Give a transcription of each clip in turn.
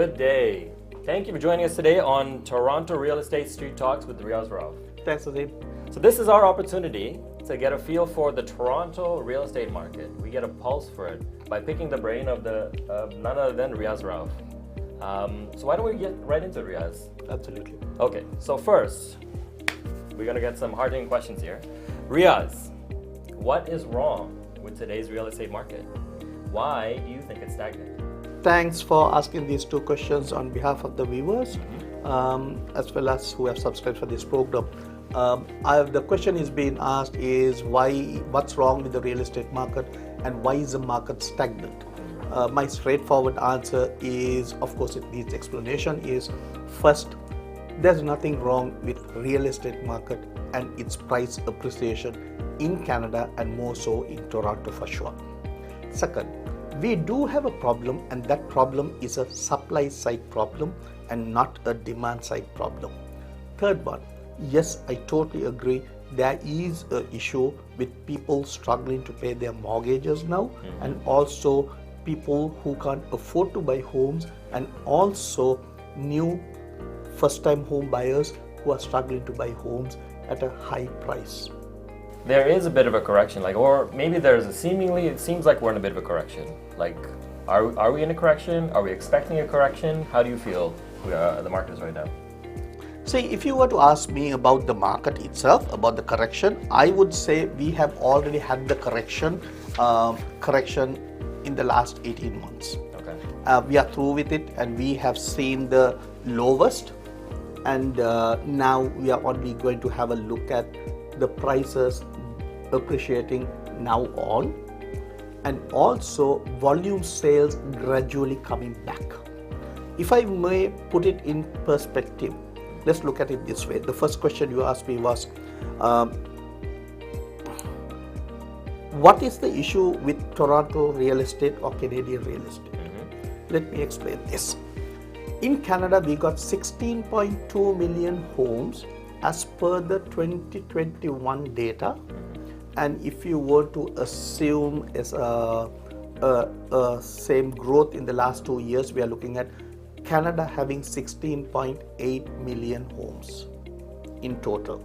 Good day. Thank you for joining us today on Toronto Real Estate Street Talks with Riyaz Rauf. Thanks, Azim. So this is our opportunity to get a feel for the Toronto real estate market. We get a pulse for it by picking the brain of none other than Riyaz Rauf. So why don't we get right into it, Riyaz? Absolutely. Okay, so first, we're going to get some hard-hitting questions here. Riyaz, what is wrong with today's real estate market? Why do you think it's stagnant? Thanks for asking these two questions on behalf of the viewers, as well as who have subscribed for this program. The question is being asked is what's wrong with the real estate market and why is the market stagnant? My straightforward answer is, of course it needs explanation, is first, there's nothing wrong with real estate market and its price appreciation in Canada and more so in Toronto for sure. Second, we do have a problem, and that problem is a supply side problem and not a demand side problem. Third one, yes, I totally agree. There is an issue with people struggling to pay their mortgages now, and also people who can't afford to buy homes, and also new first-time home buyers who are struggling to buy homes at a high price. There is a bit of a correction, or maybe it seems like we're in a bit of a correction. Are we in a correction? Are we expecting a correction? How do you feel the market is right now? See, if you were to ask me about the market itself, about the correction, I would say we have already had the correction in the last 18 months. Okay. We are through with it, and we have seen the lowest, and now we are only going to have a look at the prices appreciating now on, and also volume sales gradually coming back. If I may put it in perspective, let's look at it this way. The first question you asked me was, what is the issue with Toronto real estate or Canadian real estate? Let me explain this. In Canada, we got 16.2 million homes as per the 2021 data, and if you were to assume as a same growth in the last 2 years, we are looking at Canada having 16.8 million homes in total.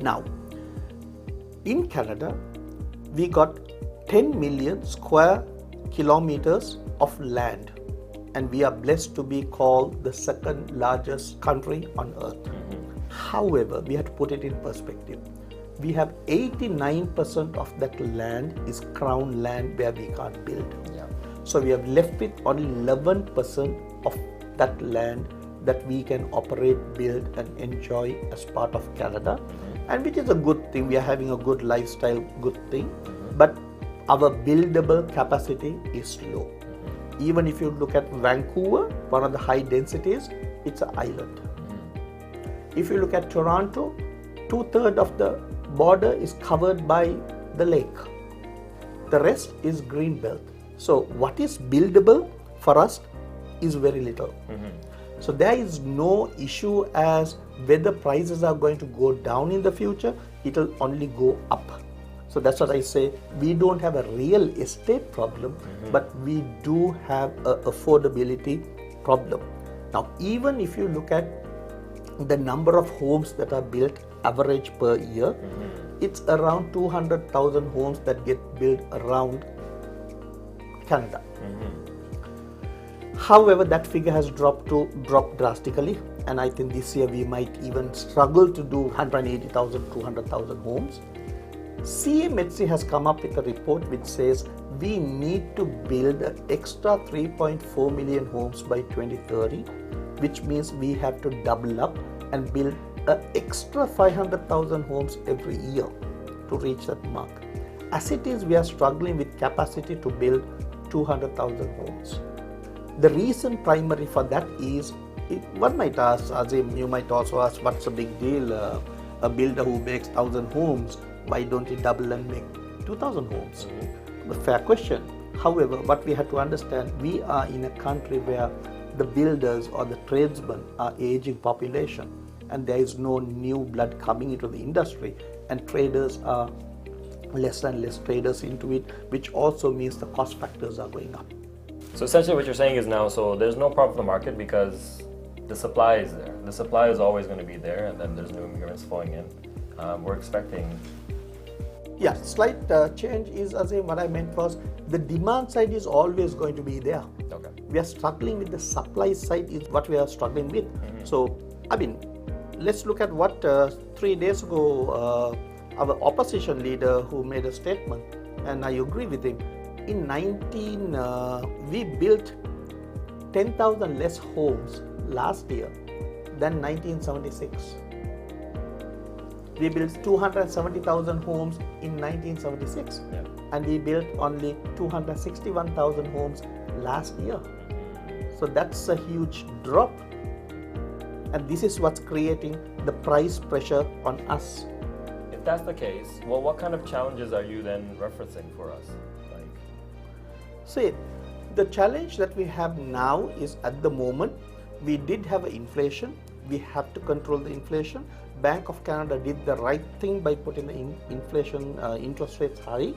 Now, in Canada, we got 10 million square kilometers of land, and we are blessed to be called the second largest country on earth. However, we have to put it in perspective. We have 89% of that land is crown land where we can't build. Yeah. So we have left with only 11% of that land that we can operate, build and enjoy as part of Canada, and which is a good thing. We are having a good lifestyle, good thing, but our buildable capacity is low. Even if you look at Vancouver, one of the high densities, it's an island. If you look at Toronto, 2/3 of the border is covered by the lake. The rest is green belt. So what is buildable for us is very little. So there is no issue as whether prices are going to go down in the future, it will only go up. So that's what I say, we don't have a real estate problem, but we do have an affordability problem. Now, even if you look at the number of homes that are built average per year, it's around 200,000 homes that get built around Canada. However, that figure has dropped drastically, and I think this year we might even struggle to do 180,000, 200,000 homes. CMHC has come up with a report which says we need to build an extra 3.4 million homes by 2030, which means we have to double up and build an extra 500,000 homes every year to reach that mark. As it is, we are struggling with capacity to build 200,000 homes. The reason primary for that is, one might ask, Azim, you might also ask, what's the big deal? A builder who makes 1,000 homes, why don't he double and make 2,000 homes? A fair question. However, what we have to understand, we are in a country where the builders or the tradesmen are aging population, and there is no new blood coming into the industry, and traders are less and less traders into it, which also means the cost factors are going up. So essentially what you're saying is now, so there's no problem with the market because the supply is there. The supply is always going to be there, and then there's new immigrants flowing in. We're expecting... Yeah, slight change is, as what I meant was, the demand side is always going to be there. Okay. We are struggling with the supply side is what we are struggling with. So, I mean, let's look at what 3 days ago, our opposition leader who made a statement, and I agree with him. In we built 10,000 less homes last year than 1976. We built 270,000 homes in 1976, and we built only 261,000 homes last year. So that's a huge drop, and this is what's creating the price pressure on us. If that's the case, well, what kind of challenges are you then referencing for us? See, the challenge that we have now is, at the moment, we did have inflation. We have to control the inflation. Bank of Canada did the right thing by putting the inflation interest rates high.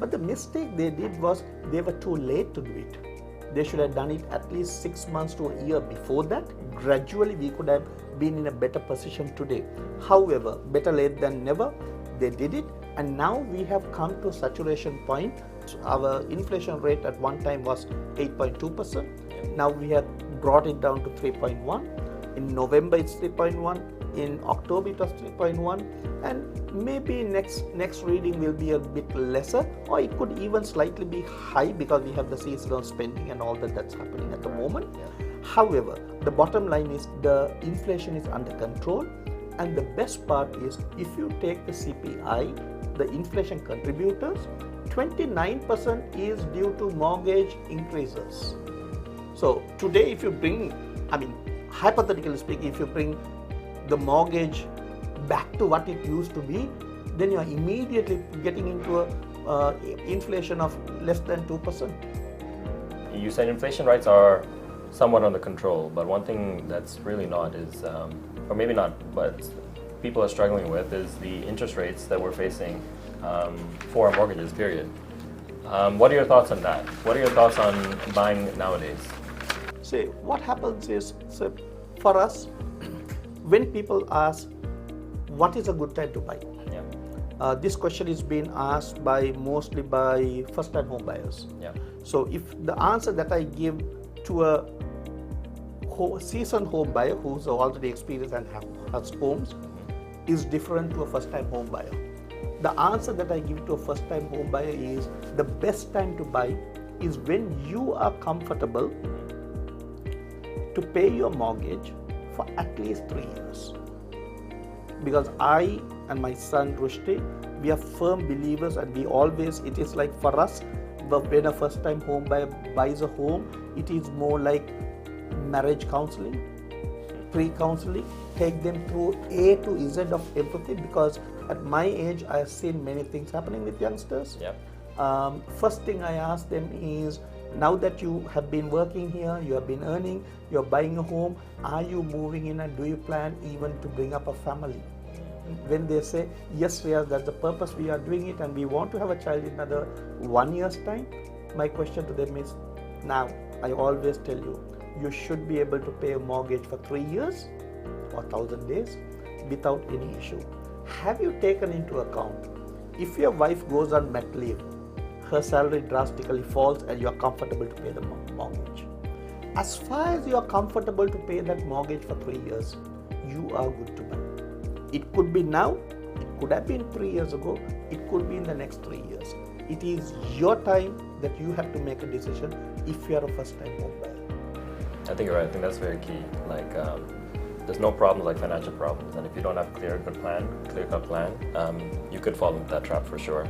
But the mistake they did was they were too late to do it. They should have done it at least 6 months to a year before that. Gradually, we could have been in a better position today. However, better late than never, they did it. And now we have come to a saturation point. Our inflation rate at one time was 8.2%. Now we have brought it down to 3.1. In November it's 3.1. In October it was 3.1. And maybe next reading will be a bit lesser, or it could even slightly be high because we have the seasonal spending and all that's happening at the moment. However, the bottom line is the inflation is under control. And the best part is, if you take the CPI, the inflation contributors, 29% is due to mortgage increases. So today, if you bring, I mean, hypothetically speaking, if you bring the mortgage back to what it used to be, then you are immediately getting into a inflation of less than 2%. You said inflation rates are somewhat under control, but one thing that's really not is, or maybe not, but people are struggling with is the interest rates that we're facing for our mortgages, period. What are your thoughts on that? What are your thoughts on buying nowadays? See, what happens is, so for us, when people ask, what is a good time to buy? This question is being asked mostly by first-time home buyers. So if the answer that I give to a seasoned home buyer who's already experienced and has homes is different to a first-time home buyer. The answer that I give to a first-time home buyer is the best time to buy is when you are comfortable to pay your mortgage for at least 3 years. Because I and my son Rushdi, we are firm believers, and we always, it is like for us, when a first-time home buyer buys a home, it is more like marriage counseling, pre-counseling, take them through A to Z of everything, because at my age I have seen many things happening with youngsters. First thing I ask them is, now that you have been working here, you have been earning, you're buying a home, are you moving in and do you plan even to bring up a family? When they say, yes, Riyaz, that's the purpose we are doing it and we want to have a child in another 1 year's time, my question to them is, now, I always tell you, you should be able to pay a mortgage for 3 years or 1,000 days without any issue. Have you taken into account, if your wife goes on mat leave, her salary drastically falls and you are comfortable to pay the mortgage? As far as you are comfortable to pay that mortgage for 3 years, you are good to buy. It could be now, it could have been 3 years ago, it could be in the next 3 years. It is your time that you have to make a decision if you are a first-time home buyer. I think you're right. I think that's very key. Like, there's no problem like financial problems, and if you don't have a clear-cut plan, you could fall into that trap for sure.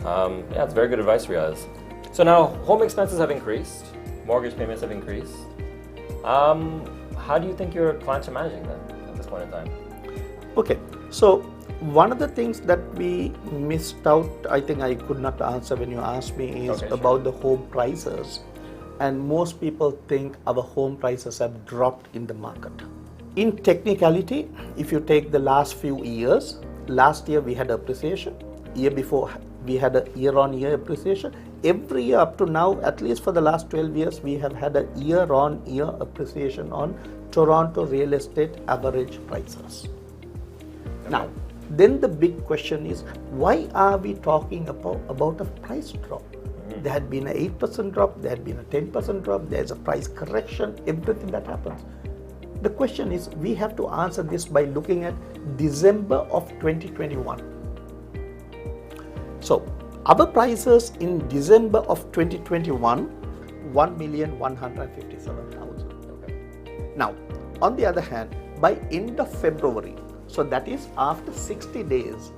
Yeah, it's very good advice, Riyaz. So now, home expenses have increased, mortgage payments have increased. How do you think your clients are managing that at this point in time? Okay, so one of the things that we missed out, I think I could not answer when you asked me, is about the home prices. And most people think our home prices have dropped in the market. In technicality, if you take the last few years, last year we had appreciation, year before we had a year-on-year appreciation. Every year up to now, at least for the last 12 years, we have had a year-on-year appreciation on Toronto real estate average prices. Okay. Now, then the big question is, why are we talking about a price drop? There had been an 8% drop, there had been a 10% drop, there's a price correction, everything that happens. The question is, we have to answer this by looking at December of 2021. So, our prices in December of 2021, 1,157,000. Okay. Now, on the other hand, by end of February, so that is after 60 days,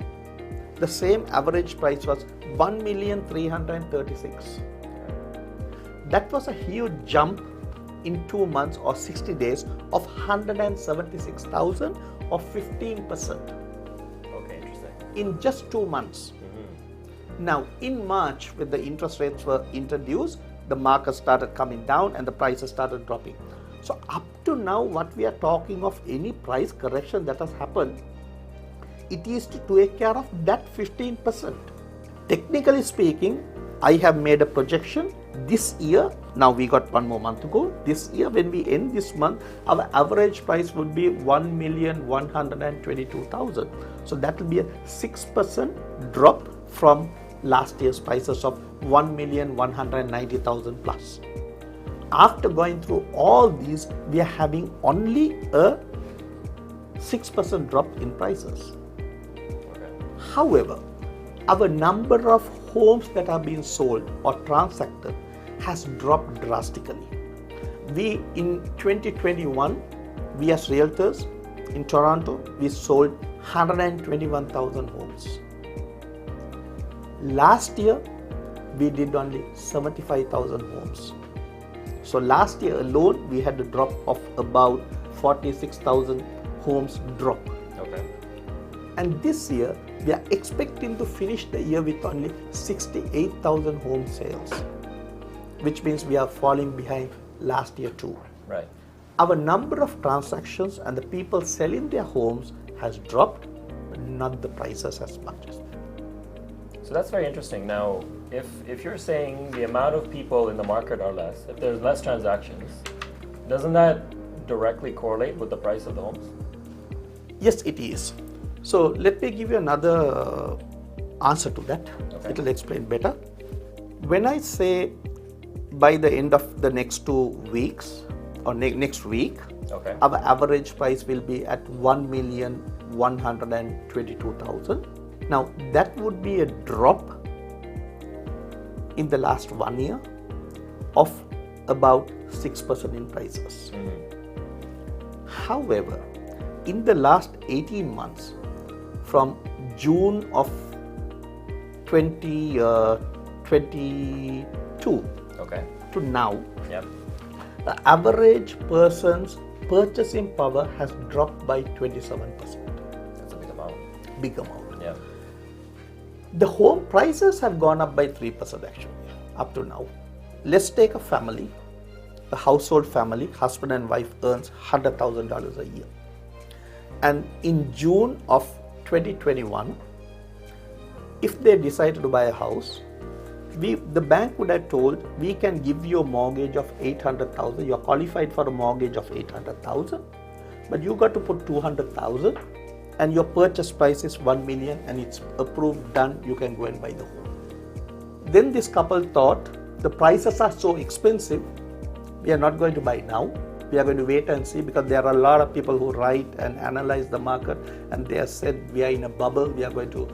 the same average price was 1,336,000. That was a huge jump in 2 months or 60 days of 176,000 or 15%. Okay, interesting. In just 2 months. Now, in March, when the interest rates were introduced, the market started coming down and the prices started dropping. So, up to now, what we are talking of, any price correction that has happened, it is to take care of that 15%. Technically speaking, I have made a projection this year. Now we got 1 more month to go. This year, when we end this month, our average price would be 1,122,000. So that will be a 6% drop from last year's prices of 1,190,000 plus. After going through all these, we are having only a 6% drop in prices. However, our number of homes that are being sold or transacted has dropped drastically. We, in 2021, we as Realtors in Toronto, we sold 121,000 homes. Last year, we did only 75,000 homes. So last year alone, we had a drop of about 46,000 homes drop. Okay. And this year, we are expecting to finish the year with only 68,000 home sales, which means we are falling behind last year too. Right. Our number of transactions and the people selling their homes has dropped, but not the prices as much as that. So that's very interesting. Now, if you're saying the amount of people in the market are less, if there's less transactions, doesn't that directly correlate with the price of the homes? Yes, it is. So let me give you another answer to that. Okay. It will explain better. When I say by the end of the next 2 weeks or next week, okay, our average price will be at 1,122,000. Now that would be a drop in the last 1 year of about 6% in prices. However, in the last 18 months, from June of 2022 okay, to now, yep, the average person's purchasing power has dropped by 27%. That's a big amount. Big amount. Yeah. The home prices have gone up by 3% actually, up to now. Let's take a family, a household family, husband and wife earns $100,000 a year. And in June of 2021, if they decided to buy a house, the bank would have told, we can give you a mortgage of 800,000. You are qualified for a mortgage of 800,000, but you got to put 200,000, and your purchase price is 1 million, and it's approved, done. You can go and buy the home. Then this couple thought, the prices are so expensive, we are not going to buy now. We are going to wait and see, because there are a lot of people who write and analyze the market, and they have said we are in a bubble. We are going to,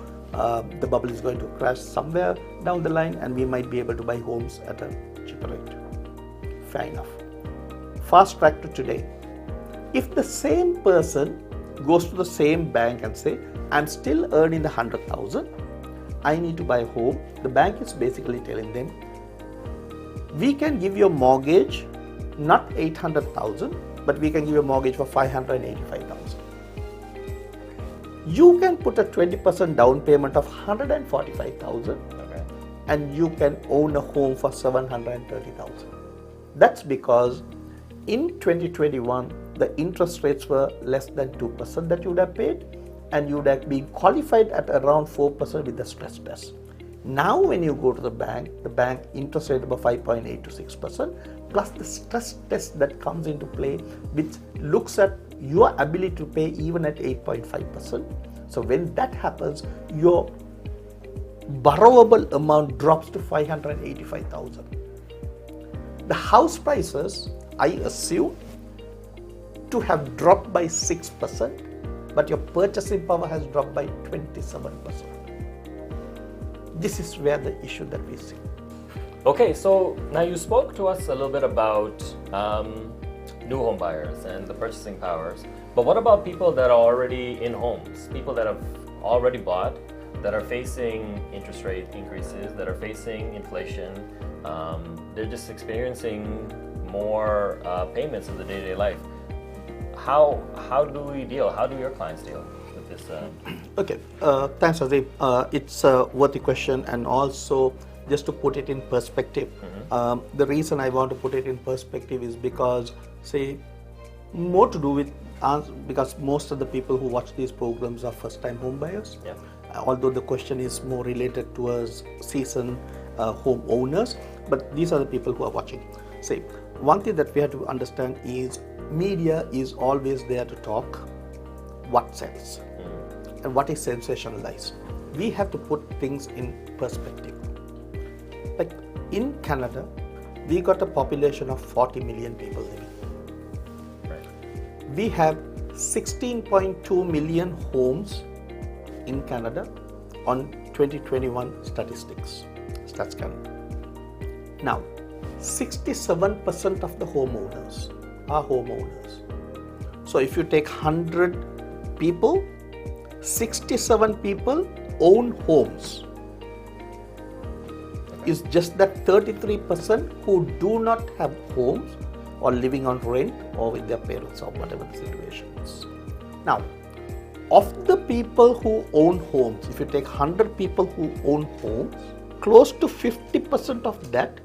the bubble is going to crash somewhere down the line, and we might be able to buy homes at a cheaper rate. Fair enough. Fast track to today. If the same person goes to the same bank and say, I'm still earning the 100,000, I need to buy a home, the bank is basically telling them, we can give you a mortgage, not 800,000, but we can give you a mortgage for 585,000. You can put a 20% down payment of 145,000, okay, and you can own a home for 730,000. That's because in 2021, the interest rates were less than 2% that you would have paid, and you would have been qualified at around 4% with the stress test. Now when you go to the bank interest rate about 5.8 to 6%, plus the stress test that comes into play, which looks at your ability to pay even at 8.5%. So when that happens, your borrowable amount drops to 585,000. The house prices, I assume, to have dropped by 6%, but your purchasing power has dropped by 27%. This is where the issue that we see. Okay, so now you spoke to us a little bit about new home buyers and the purchasing powers, but what about people that are already in homes, people that have already bought, that are facing interest rate increases, that are facing inflation, they're just experiencing more payments in the day-to-day life. How do we deal, how do your clients deal with this? Okay, thanks Azim. It's a worthy question, and also just to put it in perspective, the reason I want to put it in perspective is because, say, more to do with because most of the people who watch these programs are first-time home buyers. Yeah. Although the question is more related towards seasoned home owners, but these are the people who are watching. Say, one thing that we have to understand is media is always there to talk what sells and what is sensationalized. We have to put things in perspective. Like in Canada, we got a population of 40 million people living. We have 16.2 million homes in Canada on 2021 statistics, Stats Canada. Now, 67% of the homeowners are homeowners. So if you take 100 people, 67 people own homes. It's just that 33% who do not have homes or living on rent or with their parents or whatever the situation is. Now, of the people who own homes, if you take 100 people who own homes, close to 50% of that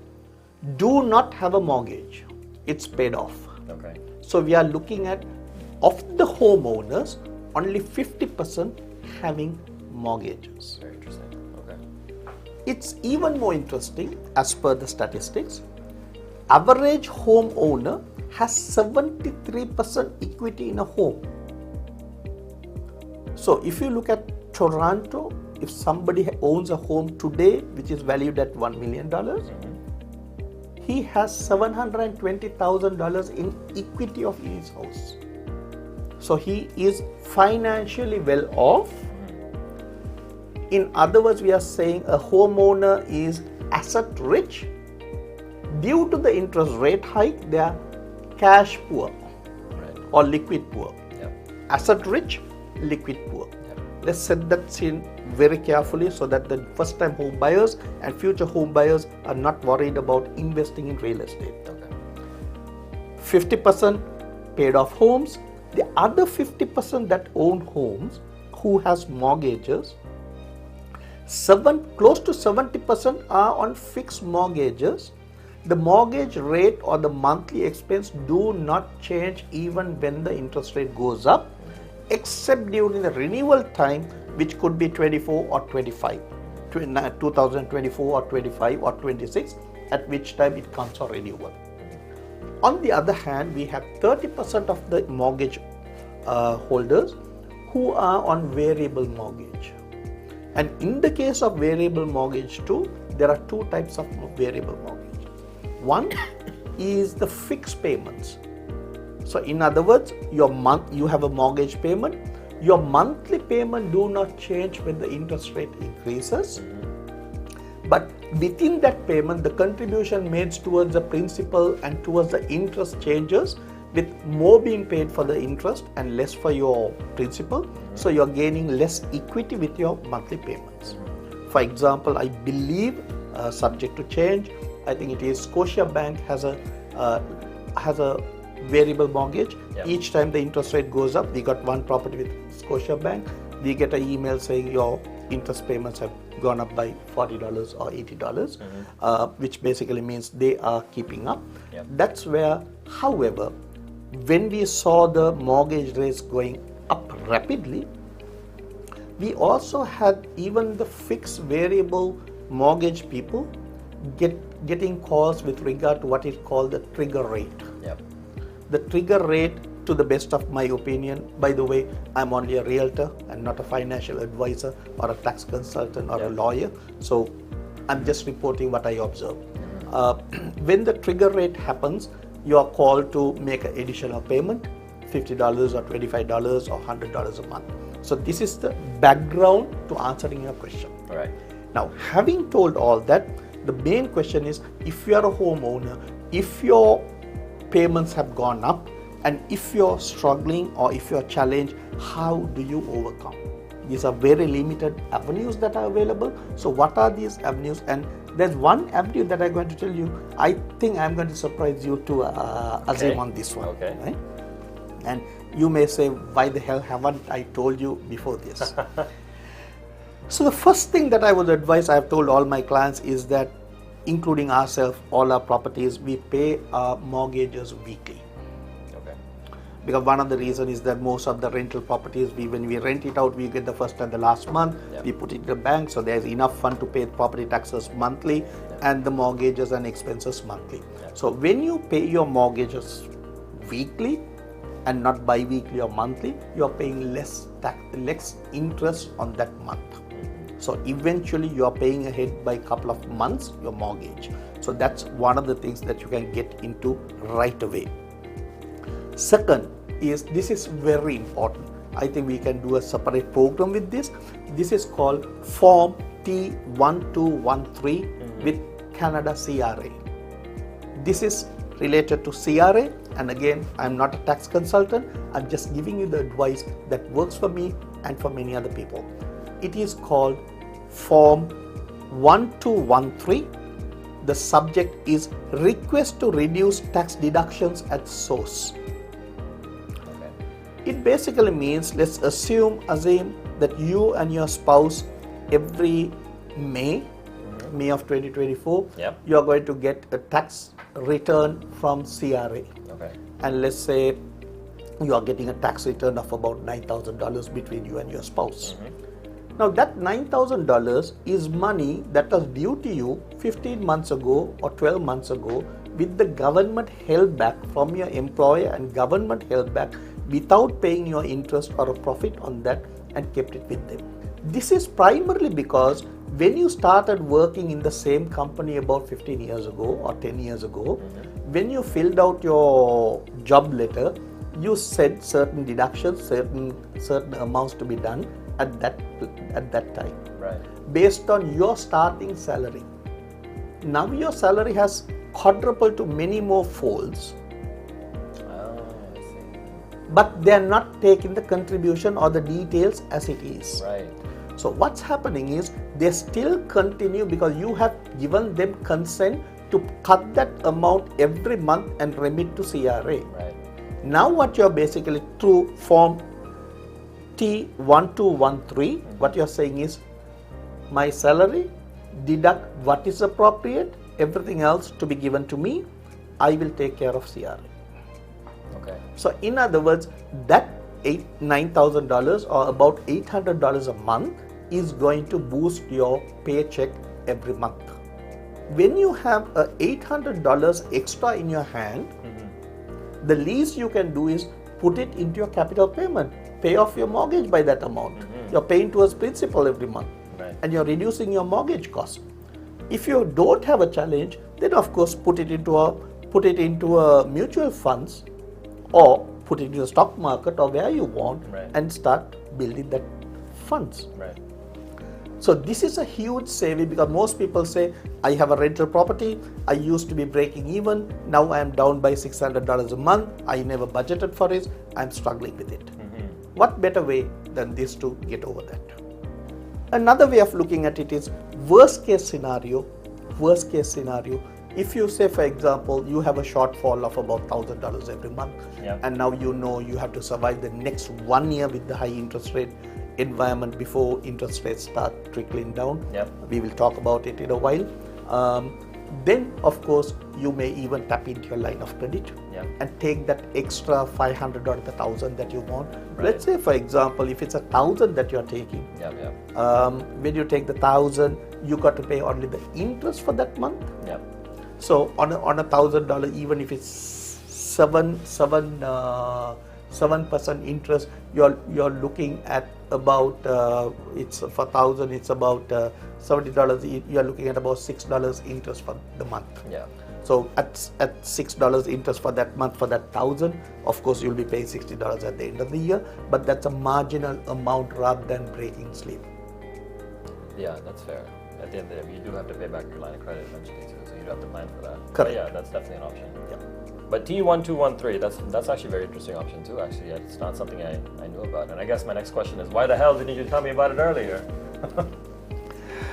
do not have a mortgage. It's paid off. Okay. So we are looking at, of the homeowners, only 50% having mortgages. Very interesting. Okay. It's even more interesting as per the statistics. Average homeowner has 73% equity in a home. So if you look at Toronto, if somebody owns a home today which is valued at $1 million, he has $720,000 in equity of his house. So he is financially well off. In other words, we are saying a homeowner is asset rich. Due to the interest rate hike, they are cash poor or liquid poor. Asset rich, liquid poor. Let's set that scene very carefully so that the first time home buyers and future home buyers are not worried about investing in real estate. 50% paid off homes. The other 50% that own homes who has mortgages, close to 70% are on fixed mortgages. The mortgage rate or the monthly expense do not change even when the interest rate goes up, except during the renewal time, which could be 24 or 25, 2024 or 25 or 26, at which time it comes for renewal. On the other hand, we have 30% of the mortgage holders who are on variable mortgage. And in the case of variable mortgage too, there are two types of variable mortgage. One is the fixed payments. So in other words, you have a mortgage payment, your monthly payment do not change when the interest rate increases. But within that payment, the contribution made towards the principal and towards the interest changes, with more being paid for the interest and less for your principal. So you're gaining less equity with your monthly payments. For example, I believe, subject to change, I think it is Scotiabank has a variable mortgage. Each time the interest rate goes up, we got one property with Scotiabank, we get an email saying your interest payments have gone up by $40 or $80, which basically means they are keeping up. That's where, however, when we saw the mortgage rates going up rapidly, we also had even the fixed variable mortgage people getting calls with regard to what is called the trigger rate. Yep. The trigger rate, to the best of my opinion, by the way, I'm only a realtor and not a financial advisor or a tax consultant or a lawyer, so I'm just reporting what I observe. When the trigger rate happens, you are called to make an additional payment, $50 or $25 or $100 a month. So this is the background to answering your question. All right. Now, having told all that, the main question is, if you are a homeowner, if your payments have gone up, and if you're struggling or if you're challenged, how do you overcome? These are very limited avenues that are available. So what are these avenues? And there's one avenue that I'm going to tell you. I think I'm going to surprise you too, Azim, on this one. Okay. Right? And you may say, why the hell haven't I told you before this? So the first thing that I would advise, I've told all my clients, is that including ourselves, all our properties, we pay our mortgages weekly. Okay. Because one of the reasons is that most of the rental properties, when we rent it out, we get the first and the last month. Yep. We put it in the bank, so there's enough fund to pay property taxes monthly, and the mortgages and expenses monthly. Yep. So when you pay your mortgages weekly and not bi-weekly or monthly, you are paying less interest on that month. So eventually you are paying ahead by a couple of months your mortgage. So that's one of the things that you can get into right away. Second is, this is very important. I think we can do a separate program with this. This is called Form T1213 with Canada CRA. This is related to CRA, and again, I'm not a tax consultant. I'm just giving you the advice that works for me and for many other people. It is called Form 1213. The subject is request to reduce tax deductions at source. Okay. It basically means, let's assume, Azim, that you and your spouse every May of 2024, Yep. you are going to get a tax return from CRA. Okay. And let's say you are getting a tax return of about $9,000 between you and your spouse. Now that $9,000 is money that was due to you 15 months ago or 12 months ago, with the government held back from your employer and government held back without paying your interest or a profit on that and kept it with them. This is primarily because when you started working in the same company about 15 years ago or 10 years ago, when you filled out your job letter, you said certain deductions, certain amounts to be done at that time, Right. based on your starting salary. Now your salary has quadrupled to many more folds, Oh, I see. but they are not taking the contribution or the details as it is. Right. So what's happening is they still continue because you have given them consent to cut that amount every month and remit to CRA. Right. Now what you're basically, through Form T1213, what you're saying is, my salary, deduct what is appropriate, everything else to be given to me, I will take care of CRA. Okay. So in other words, that $9,000 or about $800 a month is going to boost your paycheck every month. When you have $800 extra in your hand, the least you can do is put it into your capital payment, pay off your mortgage by that amount. You're paying towards principal every month, Right. and you're reducing your mortgage cost. If you don't have a challenge, then of course put it into a mutual funds, or put it into the stock market or where you want, Right. and start building that funds. Right. So this is a huge saving, because most people say, I have a rental property, I used to be breaking even, now I am down by $600 a month, I never budgeted for it, I'm struggling with it. What better way than this to get over that? Another way of looking at it is worst case scenario. If you say, for example, you have a shortfall of about $1,000 every month, Yep. and now you know you have to survive the next 1 year with the high interest rate environment before interest rates start trickling down. Yep. We will talk about it in a while. Then, of course, you may even tap into your line of credit and take that extra 500 or the 1,000 that you want. Right. Let's say, for example, if it's 1,000 that you're taking, when you take the 1,000, you got to pay only the interest for that month. So on $1,000, even if it's 7% interest, you're looking at about it's for 1,000, it's about $70. You're looking at about $6 interest for the month. So at $6 interest for that month for that 1,000, of course you'll be paying $60 at the end of the year, but that's a marginal amount rather than breaking sleep. Yeah, that's fair. At the end of the day, you do have to pay back your line of credit eventually too, so you do have to plan for that. Correct. But yeah, that's definitely an option. But T1213, that's actually a very interesting option too. Actually, it's not something I knew about. And I guess my next question is, why the hell didn't you tell me about it earlier?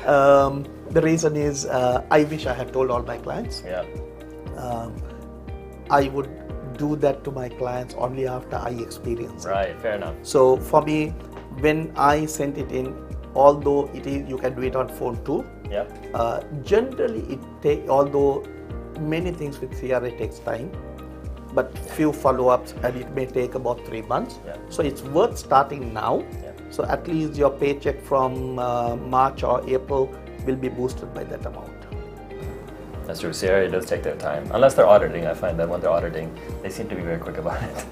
The reason is, I wish I had told all my clients. I would do that to my clients only after I experience it. Right, fair enough. So for me, when I sent it in, although you can do it on phone too. Generally, although many things with CRA takes time, but few follow-ups, and it may take about 3 months. So it's worth starting now. So at least your paycheck from March or April will be boosted by that amount. That's true. CRA does take their time. Unless they're auditing, I find that when they're auditing, they seem to be very quick about it.